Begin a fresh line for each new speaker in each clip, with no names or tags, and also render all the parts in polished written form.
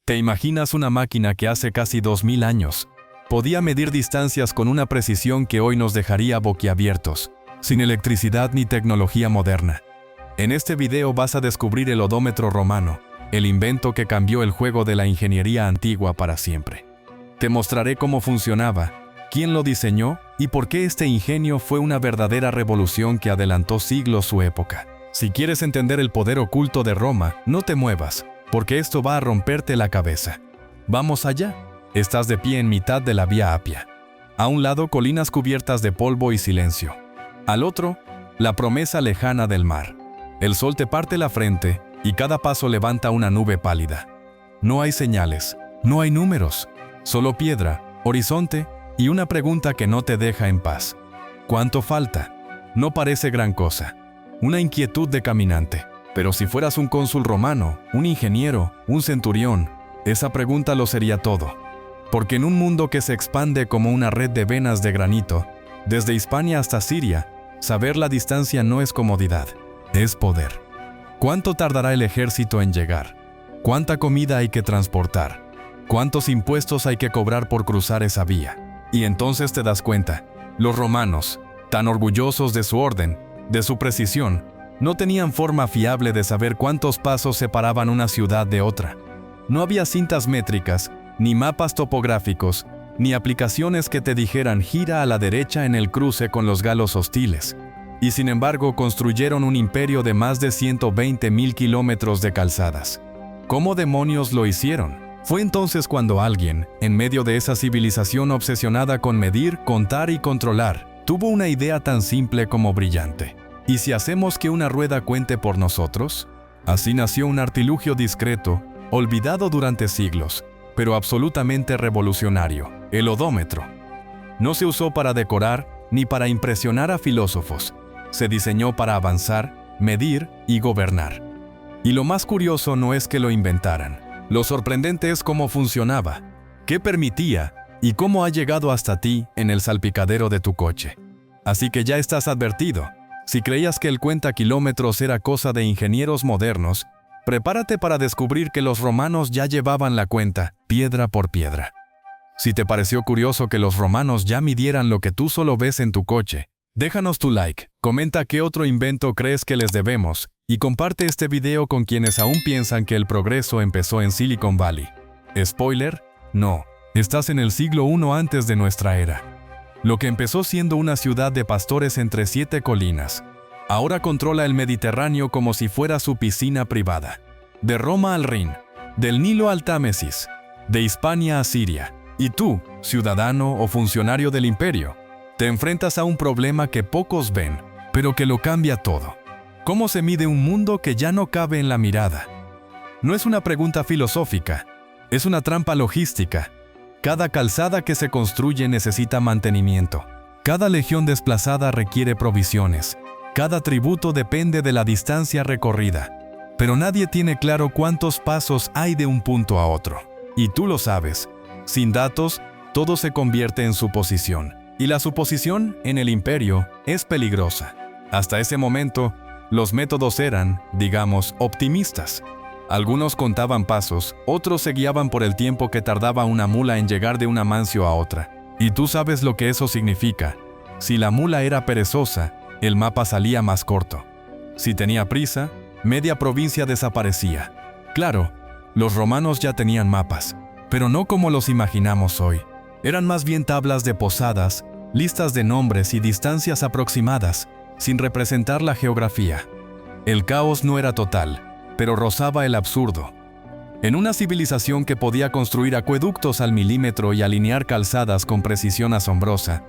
¿Te imaginas una máquina que hace casi 2000 años podía medir distancias con una precisión que hoy nos dejaría boquiabiertos, sin electricidad ni tecnología moderna? En este video vas a descubrir el odómetro romano, el invento que cambió el juego de la ingeniería antigua para siempre. Te mostraré cómo funcionaba, quién lo diseñó y por qué este ingenio fue una verdadera revolución que adelantó siglos su época. Si quieres entender el poder oculto de Roma, no te muevas, porque esto va a romperte la cabeza. ¿Vamos allá? Estás de pie en mitad de la Vía Apia. A un lado, colinas cubiertas de polvo y silencio. Al otro, la promesa lejana del mar. El sol te parte la frente y cada paso levanta una nube pálida. No hay señales, no hay números, solo piedra, horizonte y una pregunta que no te deja en paz. ¿Cuánto falta? No parece gran cosa. Una inquietud de caminante. Pero si fueras un cónsul romano, un ingeniero, un centurión, esa pregunta lo sería todo. Porque en un mundo que se expande como una red de venas de granito, desde Hispania hasta Siria, saber la distancia no es comodidad, es poder. ¿Cuánto tardará el ejército en llegar? ¿Cuánta comida hay que transportar? ¿Cuántos impuestos hay que cobrar por cruzar esa vía? Y entonces te das cuenta, los romanos, tan orgullosos de su orden, de su precisión, no tenían forma fiable de saber cuántos pasos separaban una ciudad de otra. No había cintas métricas, ni mapas topográficos, ni aplicaciones que te dijeran gira a la derecha en el cruce con los galos hostiles. Y sin embargo construyeron un imperio de más de 120.000 kilómetros de calzadas. ¿Cómo demonios lo hicieron? Fue entonces cuando alguien, en medio de esa civilización obsesionada con medir, contar y controlar, tuvo una idea tan simple como brillante. ¿Y si hacemos que una rueda cuente por nosotros? Así nació un artilugio discreto, olvidado durante siglos, pero absolutamente revolucionario, el odómetro. No se usó para decorar ni para impresionar a filósofos. Se diseñó para avanzar, medir y gobernar. Y lo más curioso no es que lo inventaran. Lo sorprendente es cómo funcionaba, qué permitía y cómo ha llegado hasta ti en el salpicadero de tu coche. Así que ya estás advertido. Si creías que el cuenta kilómetros era cosa de ingenieros modernos, prepárate para descubrir que los romanos ya llevaban la cuenta, piedra por piedra. Si te pareció curioso que los romanos ya midieran lo que tú solo ves en tu coche, déjanos tu like, comenta qué otro invento crees que les debemos, y comparte este video con quienes aún piensan que el progreso empezó en Silicon Valley. Spoiler, no, estás en el siglo I antes de nuestra era. Lo que empezó siendo una ciudad de pastores entre 7 colinas, ahora controla el Mediterráneo como si fuera su piscina privada. De Roma al Rin, del Nilo al Támesis, de Hispania a Siria. Y tú, ciudadano o funcionario del imperio, te enfrentas a un problema que pocos ven, pero que lo cambia todo. ¿Cómo se mide un mundo que ya no cabe en la mirada? No es una pregunta filosófica, es una trampa logística. Cada calzada que se construye necesita mantenimiento. Cada legión desplazada requiere provisiones. Cada tributo depende de la distancia recorrida. Pero nadie tiene claro cuántos pasos hay de un punto a otro. Y tú lo sabes. Sin datos, todo se convierte en suposición. Y la suposición, en el imperio, es peligrosa. Hasta ese momento, los métodos eran, digamos, optimistas. Algunos contaban pasos, otros se guiaban por el tiempo que tardaba una mula en llegar de un amancio a otra. Y tú sabes lo que eso significa. Si la mula era perezosa, el mapa salía más corto. Si tenía prisa, media provincia desaparecía. Claro, los romanos ya tenían mapas, pero no como los imaginamos hoy. Eran más bien tablas de posadas, listas de nombres y distancias aproximadas, sin representar la geografía. El caos no era total, pero rozaba el absurdo. En una civilización que podía construir acueductos al milímetro y alinear calzadas con precisión asombrosa,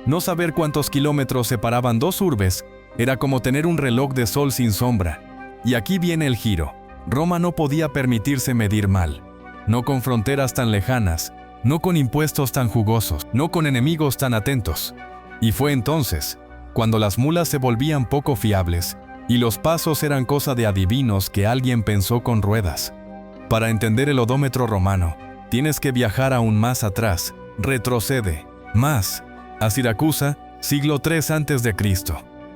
no saber cuántos kilómetros separaban dos urbes era como tener un reloj de sol sin sombra. Y aquí viene el giro. Roma no podía permitirse medir mal. No con fronteras tan lejanas, no con impuestos tan jugosos, no con enemigos tan atentos. Y fue entonces, cuando las mulas se volvían poco fiables, y los pasos eran cosa de adivinos que alguien pensó con ruedas. Para entender el odómetro romano, tienes que viajar aún más atrás, retrocede, más, a Siracusa, siglo III a.C.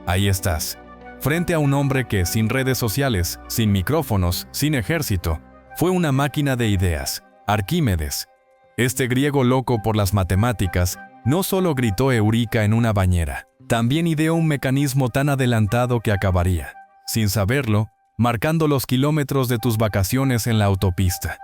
Ahí estás, frente a un hombre que, sin redes sociales, sin micrófonos, sin ejército, fue una máquina de ideas, Arquímedes. Este griego loco por las matemáticas no solo gritó Eureka en una bañera, también ideó un mecanismo tan adelantado que acabaría, sin saberlo, marcando los kilómetros de tus vacaciones en la autopista.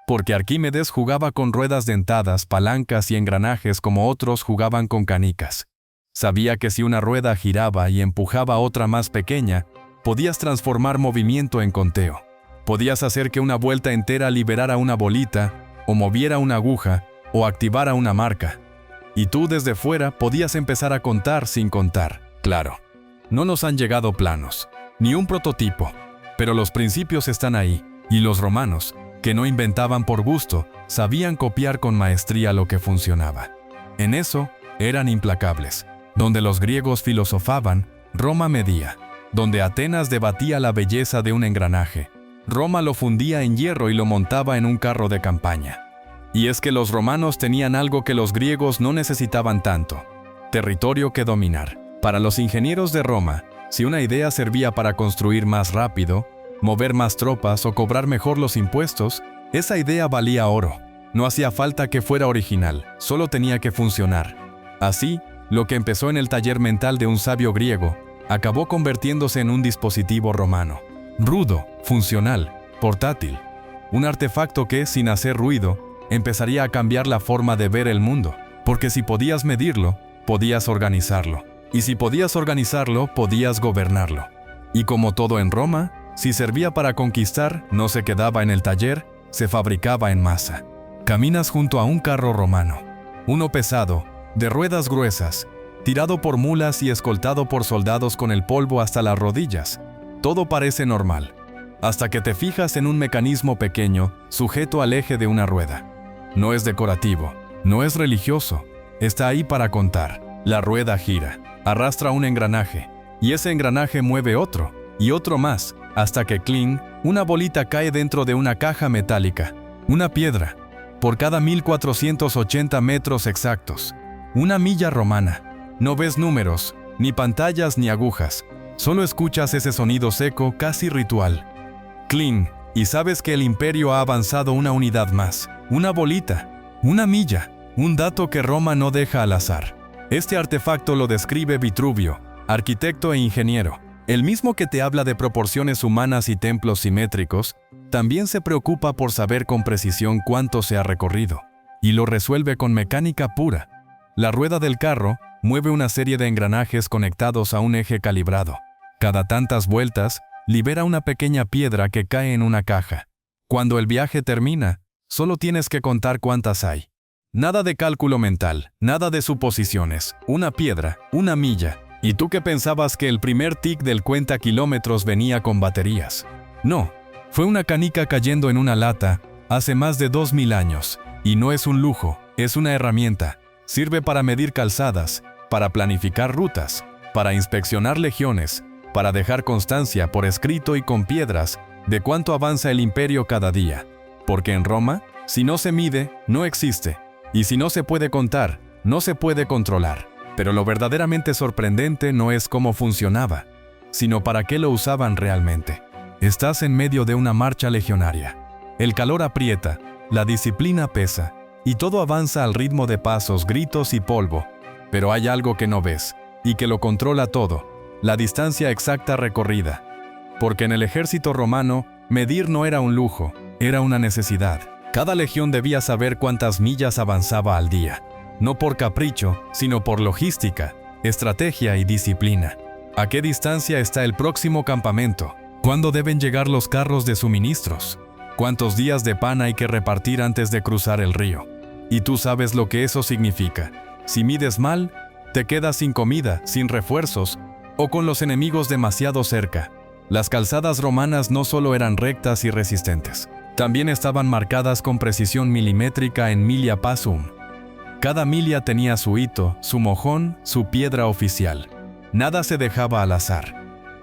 Porque Arquímedes jugaba con ruedas dentadas, palancas y engranajes como otros jugaban con canicas. Sabía que si una rueda giraba y empujaba a otra más pequeña, podías transformar movimiento en conteo. Podías hacer que una vuelta entera liberara una bolita, o moviera una aguja, o activara una marca. Y tú desde fuera podías empezar a contar sin contar. Claro, no nos han llegado planos, ni un prototipo, pero los principios están ahí, y los romanos, que no inventaban por gusto, sabían copiar con maestría lo que funcionaba. En eso, eran implacables. Donde los griegos filosofaban, Roma medía. Donde Atenas debatía la belleza de un engranaje, Roma lo fundía en hierro y lo montaba en un carro de campaña. Y es que los romanos tenían algo que los griegos no necesitaban tanto: territorio que dominar. Para los ingenieros de Roma, si una idea servía para construir más rápido, mover más tropas o cobrar mejor los impuestos, esa idea valía oro. No hacía falta que fuera original, solo tenía que funcionar. Así, lo que empezó en el taller mental de un sabio griego, acabó convirtiéndose en un dispositivo romano. Rudo, funcional, portátil. Un artefacto que, sin hacer ruido, empezaría a cambiar la forma de ver el mundo. Porque si podías medirlo, podías organizarlo. Y si podías organizarlo, podías gobernarlo. Y como todo en Roma, si servía para conquistar, no se quedaba en el taller, se fabricaba en masa. Caminas junto a un carro romano. Uno pesado, de ruedas gruesas, tirado por mulas y escoltado por soldados con el polvo hasta las rodillas. Todo parece normal, hasta que te fijas en un mecanismo pequeño, sujeto al eje de una rueda. No es decorativo, no es religioso, está ahí para contar. La rueda gira, arrastra un engranaje, y ese engranaje mueve otro, y otro más, hasta que cling, una bolita cae dentro de una caja metálica. Una piedra, por cada 1480 metros exactos. Una milla romana. No ves números, ni pantallas ni agujas. Solo escuchas ese sonido seco, casi ritual. Cling, y sabes que el imperio ha avanzado una unidad más. Una bolita, una milla, un dato que Roma no deja al azar. Este artefacto lo describe Vitruvio, arquitecto e ingeniero. El mismo que te habla de proporciones humanas y templos simétricos, también se preocupa por saber con precisión cuánto se ha recorrido. Y lo resuelve con mecánica pura. La rueda del carro mueve una serie de engranajes conectados a un eje calibrado. Cada tantas vueltas, libera una pequeña piedra que cae en una caja. Cuando el viaje termina, solo tienes que contar cuántas hay. Nada de cálculo mental, nada de suposiciones. Una piedra, una milla. ¿Y tú qué pensabas que el primer tic del cuenta kilómetros venía con baterías? No, fue una canica cayendo en una lata hace más de 2000 años. Y no es un lujo, es una herramienta. Sirve para medir calzadas, para planificar rutas, para inspeccionar legiones, para dejar constancia por escrito y con piedras de cuánto avanza el imperio cada día. Porque en Roma, si no se mide, no existe. Y si no se puede contar, no se puede controlar. Pero lo verdaderamente sorprendente no es cómo funcionaba, sino para qué lo usaban realmente. Estás en medio de una marcha legionaria. El calor aprieta, la disciplina pesa, y todo avanza al ritmo de pasos, gritos y polvo. Pero hay algo que no ves, y que lo controla todo: la distancia exacta recorrida. Porque en el ejército romano, medir no era un lujo, era una necesidad. Cada legión debía saber cuántas millas avanzaba al día. No por capricho, sino por logística, estrategia y disciplina. ¿A qué distancia está el próximo campamento? ¿Cuándo deben llegar los carros de suministros? ¿Cuántos días de pan hay que repartir antes de cruzar el río? Y tú sabes lo que eso significa. Si mides mal, te quedas sin comida, sin refuerzos, o con los enemigos demasiado cerca. Las calzadas romanas no solo eran rectas y resistentes, también estaban marcadas con precisión milimétrica en milia pasum. Cada milla tenía su hito, su mojón, su piedra oficial. Nada se dejaba al azar.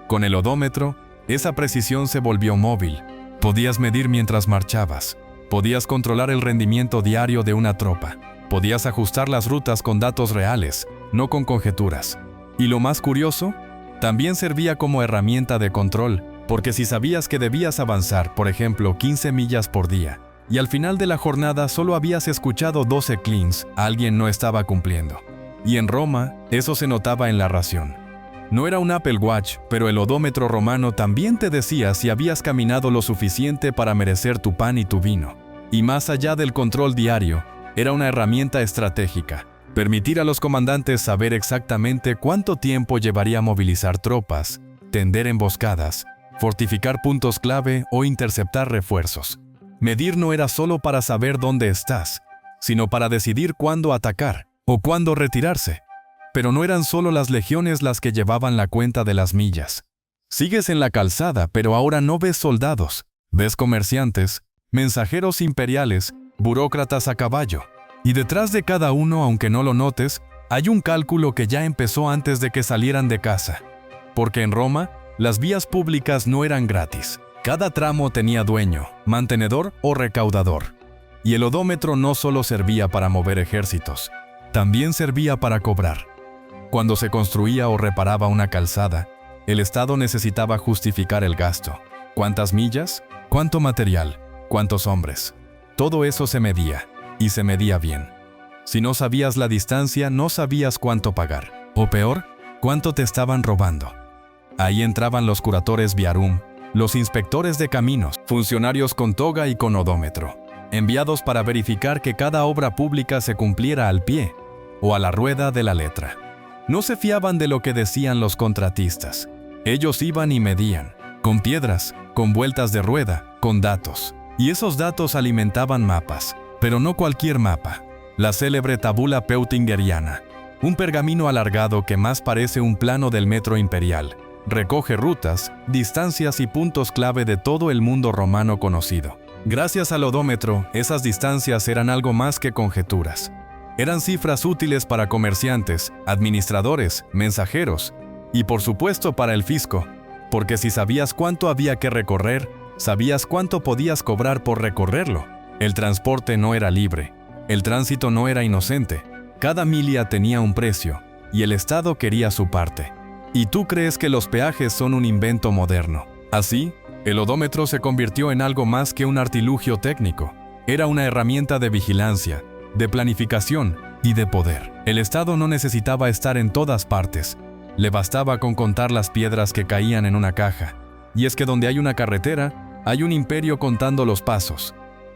Con el odómetro, esa precisión se volvió móvil. Podías medir mientras marchabas. Podías controlar el rendimiento diario de una tropa. Podías ajustar las rutas con datos reales, no con conjeturas. Y lo más curioso, también servía como herramienta de control, porque si sabías que debías avanzar, por ejemplo, 15 millas por día, y al final de la jornada solo habías escuchado 12 cleans, alguien no estaba cumpliendo. Y en Roma, eso se notaba en la ración. No era un Apple Watch, pero el odómetro romano también te decía si habías caminado lo suficiente para merecer tu pan y tu vino. Y más allá del control diario, era una herramienta estratégica. Permitir a los comandantes saber exactamente cuánto tiempo llevaría movilizar tropas, tender emboscadas, fortificar puntos clave o interceptar refuerzos. Medir no era solo para saber dónde estás, sino para decidir cuándo atacar o cuándo retirarse. Pero no eran solo las legiones las que llevaban la cuenta de las millas. Sigues en la calzada, pero ahora no ves soldados. Ves comerciantes, mensajeros imperiales, burócratas a caballo. Y detrás de cada uno, aunque no lo notes, hay un cálculo que ya empezó antes de que salieran de casa. Porque en Roma, las vías públicas no eran gratis. Cada tramo tenía dueño, mantenedor o recaudador. Y el odómetro no solo servía para mover ejércitos, también servía para cobrar. Cuando se construía o reparaba una calzada, el Estado necesitaba justificar el gasto. ¿Cuántas millas? ¿Cuánto material? ¿Cuántos hombres? Todo eso se medía, y se medía bien. Si no sabías la distancia, no sabías cuánto pagar. O peor, cuánto te estaban robando. Ahí entraban los curatores viarum, los inspectores de caminos, funcionarios con toga y con odómetro, enviados para verificar que cada obra pública se cumpliera al pie o a la rueda de la letra. No se fiaban de lo que decían los contratistas. Ellos iban y medían, con piedras, con vueltas de rueda, con datos. Y esos datos alimentaban mapas, pero no cualquier mapa. La célebre tabula peutingeriana, un pergamino alargado que más parece un plano del metro imperial. Recoge rutas, distancias y puntos clave de todo el mundo romano conocido. Gracias al odómetro, esas distancias eran algo más que conjeturas. Eran cifras útiles para comerciantes, administradores, mensajeros y por supuesto para el fisco, porque si sabías cuánto había que recorrer, sabías cuánto podías cobrar por recorrerlo. El transporte no era libre, el tránsito no era inocente, cada milla tenía un precio y el Estado quería su parte. ¿Y tú crees que los peajes son un invento moderno? Así, el odómetro se convirtió en algo más que un artilugio técnico. Era una herramienta de vigilancia, de planificación y de poder. El Estado no necesitaba estar en todas partes. Le bastaba con contar las piedras que caían en una caja. Y es que donde hay una carretera, hay un imperio contando los pasos.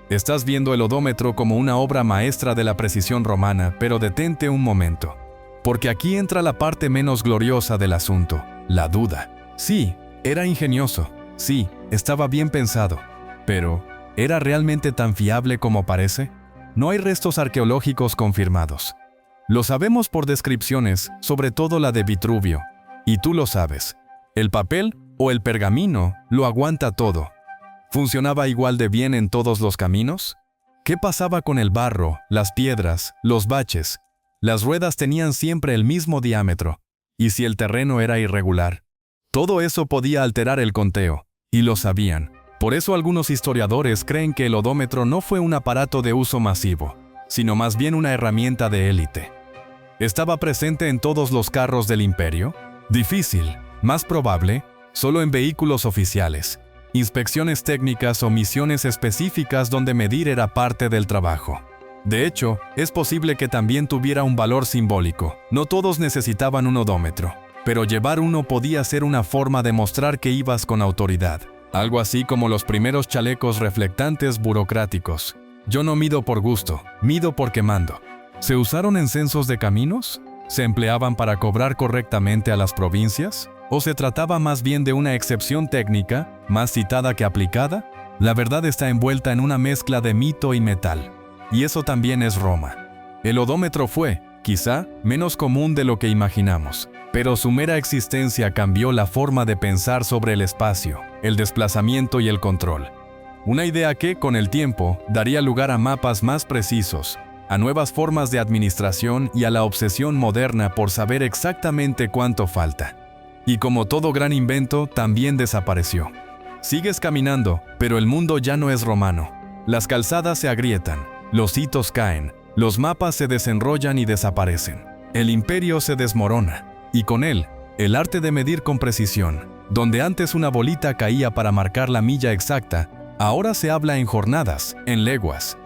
Estás viendo el odómetro como una obra maestra de la precisión romana, pero detente un momento. Porque aquí entra la parte menos gloriosa del asunto, la duda. Sí, era ingenioso. Sí, estaba bien pensado. Pero, ¿era realmente tan fiable como parece? No hay restos arqueológicos confirmados. Lo sabemos por descripciones, sobre todo la de Vitruvio. Y tú lo sabes. El papel o el pergamino lo aguanta todo. ¿Funcionaba igual de bien en todos los caminos? ¿Qué pasaba con el barro, las piedras, los baches? Las ruedas tenían siempre el mismo diámetro. ¿Y si el terreno era irregular? Todo eso podía alterar el conteo, y lo sabían. Por eso algunos historiadores creen que el odómetro no fue un aparato de uso masivo, sino más bien una herramienta de élite. ¿Estaba presente en todos los carros del imperio? Difícil, más probable, solo en vehículos oficiales, inspecciones técnicas o misiones específicas donde medir era parte del trabajo. De hecho, es posible que también tuviera un valor simbólico. No todos necesitaban un odómetro, pero llevar uno podía ser una forma de mostrar que ibas con autoridad. Algo así como los primeros chalecos reflectantes burocráticos. Yo no mido por gusto, mido porque mando. ¿Se usaron en censos de caminos? ¿Se empleaban para cobrar correctamente a las provincias? ¿O se trataba más bien de una excepción técnica, más citada que aplicada? La verdad está envuelta en una mezcla de mito y metal. Y eso también es Roma. El odómetro fue, quizá, menos común de lo que imaginamos. Pero su mera existencia cambió la forma de pensar sobre el espacio, el desplazamiento y el control. Una idea que, con el tiempo, daría lugar a mapas más precisos, a nuevas formas de administración y a la obsesión moderna por saber exactamente cuánto falta. Y como todo gran invento, también desapareció. Sigues caminando, pero el mundo ya no es romano. Las calzadas se agrietan, los hitos caen, los mapas se desenrollan y desaparecen. El imperio se desmorona. Y con él, el arte de medir con precisión. Donde antes una bolita caía para marcar la milla exacta, Ahora se habla en jornadas, en leguas,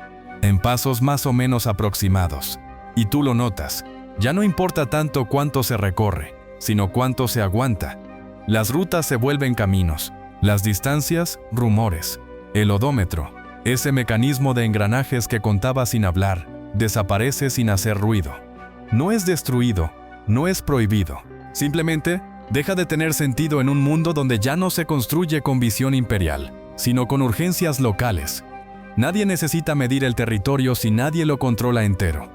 en pasos más o menos aproximados. Y tú lo notas. Ya no importa tanto cuánto se recorre, sino cuánto se aguanta. Las rutas se vuelven caminos, las distancias, rumores. El odómetro, ese mecanismo de engranajes que contaba sin hablar, desaparece sin hacer ruido. No es destruido, no es prohibido. Simplemente deja de tener sentido en un mundo donde ya no se construye con visión imperial, sino con urgencias locales. Nadie necesita medir el territorio si nadie lo controla entero.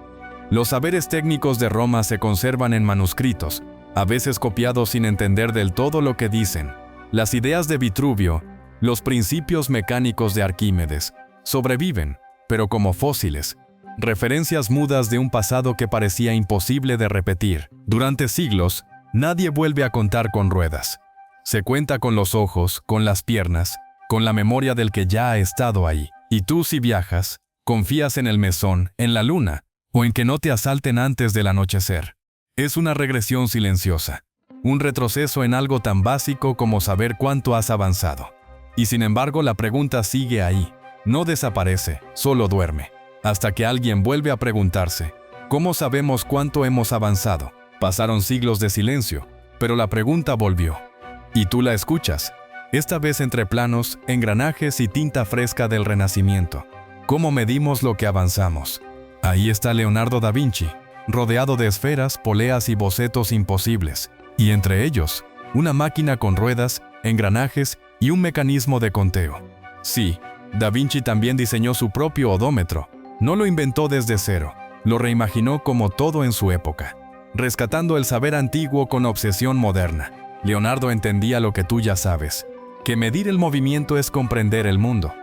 Los saberes técnicos de Roma se conservan en manuscritos, a veces copiados sin entender del todo lo que dicen. Las ideas de Vitruvio, los principios mecánicos de Arquímedes, sobreviven, pero como fósiles, referencias mudas de un pasado que parecía imposible de repetir. Durante siglos, nadie vuelve a contar con ruedas. Se cuenta con los ojos, con las piernas, con la memoria del que ya ha estado ahí. Y tú, si viajas, confías en el mesón, en la luna, o en que no te asalten antes del anochecer. Es una regresión silenciosa, un retroceso en algo tan básico como saber cuánto has avanzado. Y sin embargo, la pregunta sigue ahí. No desaparece, solo duerme. Hasta que alguien vuelve a preguntarse, ¿cómo sabemos cuánto hemos avanzado? Pasaron siglos de silencio, pero la pregunta volvió. Y tú la escuchas, esta vez entre planos, engranajes y tinta fresca del Renacimiento. ¿Cómo medimos lo que avanzamos? Ahí está Leonardo da Vinci, rodeado de esferas, poleas y bocetos imposibles, y entre ellos, una máquina con ruedas, engranajes y un mecanismo de conteo. Sí, Da Vinci también diseñó su propio odómetro. No lo inventó desde cero, lo reimaginó como todo en su época, rescatando el saber antiguo con obsesión moderna. Leonardo entendía lo que tú ya sabes, que medir el movimiento es comprender el mundo.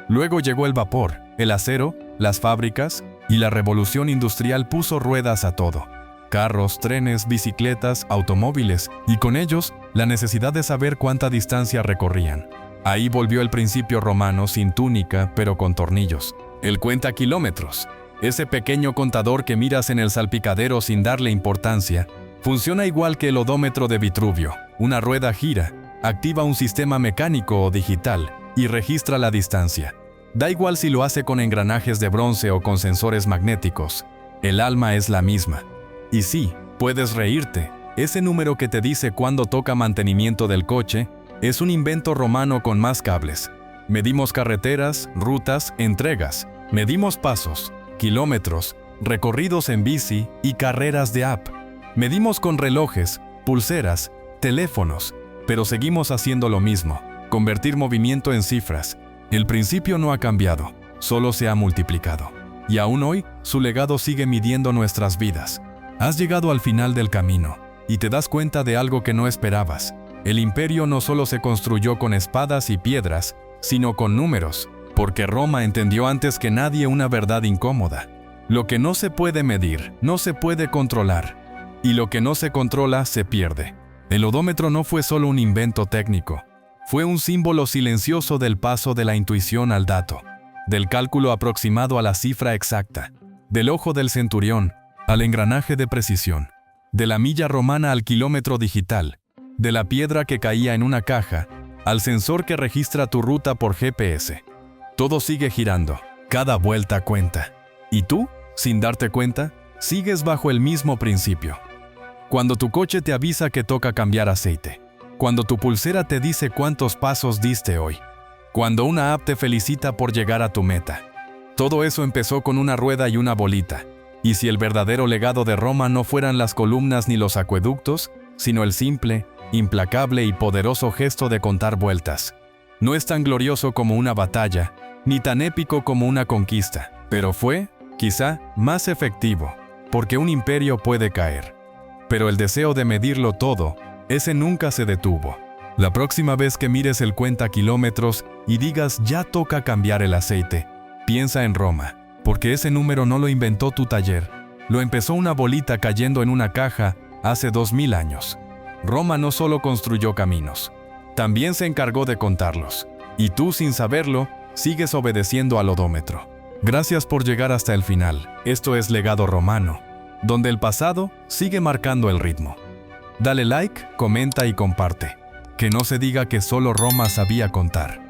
Luego llegó el vapor, el acero, las fábricas, y la revolución industrial puso ruedas a todo. Carros, trenes, bicicletas, automóviles, y con ellos, la necesidad de saber cuánta distancia recorrían. Ahí volvió el principio romano sin túnica, pero con tornillos. El cuenta kilómetros, ese pequeño contador que miras en el salpicadero sin darle importancia, funciona igual que el odómetro de Vitruvio. Una rueda gira, activa un sistema mecánico o digital, y registra la distancia. Da igual si lo hace con engranajes de bronce o con sensores magnéticos. El alma es la misma. Y sí, puedes reírte. Ese número que te dice cuándo toca mantenimiento del coche es un invento romano con más cables. Medimos carreteras, rutas, entregas. Medimos pasos, kilómetros, recorridos en bici y carreras de app. Medimos con relojes, pulseras, teléfonos, pero seguimos haciendo lo mismo. Convertir movimiento en cifras. El principio no ha cambiado, solo se ha multiplicado. Y aún hoy, su legado sigue midiendo nuestras vidas. Has llegado al final del camino, y te das cuenta de algo que no esperabas. El imperio no solo se construyó con espadas y piedras, sino con números, porque Roma entendió antes que nadie una verdad incómoda. Lo que no se puede medir, no se puede controlar, y lo que no se controla, se pierde. El odómetro no fue solo un invento técnico, fue un símbolo silencioso del paso de la intuición al dato, del cálculo aproximado a la cifra exacta, del ojo del centurión al engranaje de precisión, de la milla romana al kilómetro digital, de la piedra que caía en una caja al sensor que registra tu ruta por GPS. Todo sigue girando, cada vuelta cuenta. Y tú, sin darte cuenta, sigues bajo el mismo principio. Cuando tu coche te avisa que toca cambiar aceite, cuando tu pulsera te dice cuántos pasos diste hoy, cuando una app te felicita por llegar a tu meta. Todo eso empezó con una rueda y una bolita. Y si el verdadero legado de Roma no fueran las columnas ni los acueductos, sino el simple, implacable y poderoso gesto de contar vueltas. No es tan glorioso como una batalla, ni tan épico como una conquista, pero fue, quizá, más efectivo, porque un imperio puede caer. Pero el deseo de medirlo todo, ese nunca se detuvo. La próxima vez que mires el cuenta kilómetros y digas ya toca cambiar el aceite, piensa en Roma, porque ese número no lo inventó tu taller, lo empezó una bolita cayendo en una caja hace 2000 años. Roma no solo construyó caminos, también se encargó de contarlos. Y tú, sin saberlo, sigues obedeciendo al odómetro. Gracias por llegar hasta el final. Esto es Legado Romano, donde el pasado sigue marcando el ritmo. Dale like, comenta y comparte. Que no se diga que solo Roma sabía contar.